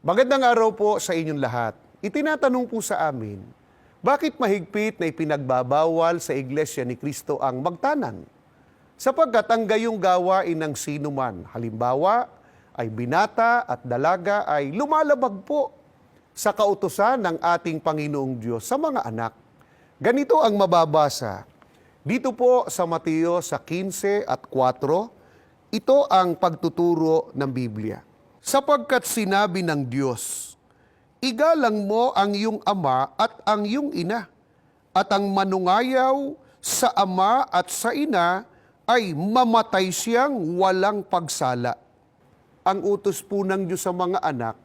Magandang araw po sa inyong lahat. Itinatanong po sa amin, bakit mahigpit na ipinagbabawal sa Iglesia ni Cristo ang magtanan? Sapagkat ang gayong gawain ng sinuman, halimbawa ay binata at dalaga ay lumalabag po sa kautusan ng ating Panginoong Diyos sa mga anak. Ganito ang mababasa. Dito po sa Mateo sa 15 at 4, ito ang pagtuturo ng Biblia. Sapagkat sinabi ng Diyos, igalang mo ang iyong ama at ang iyong ina, at ang manungayaw sa ama at sa ina ay mamatay siyang walang pagsala. Ang utos po ng Diyos sa mga anak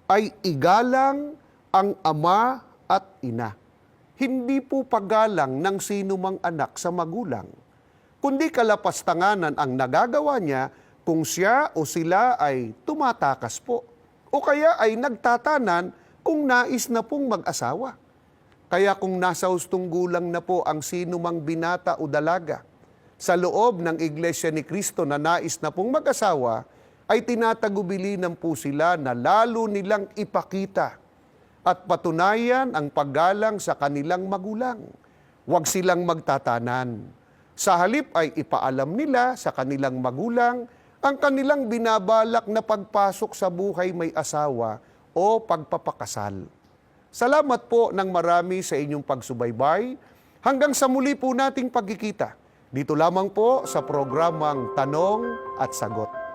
ay igalang ang ama at ina. Hindi po paggalang ng sinumang anak sa magulang, kundi kalapastanganan ang nagagawa niya kung siya o sila ay tumatakas po o kaya ay nagtatanan kung nais na pong mag-asawa. Kaya kung nasa hustong gulang na po ang sinumang binata o dalaga sa loob ng Iglesia ni Cristo na nais na pong mag-asawa, ay tinatagubilinan po sila na lalo nilang ipakita at patunayan ang paggalang sa kanilang magulang. Huwag silang magtatanan. Sa halip ay ipaalam nila sa kanilang magulang ang kanilang binabalak na pagpasok sa buhay may asawa o pagpapakasal. Salamat po ng marami sa inyong pagsubaybay. Hanggang sa muli po nating pagkikita. Dito lamang po sa programang Tanong at Sagot.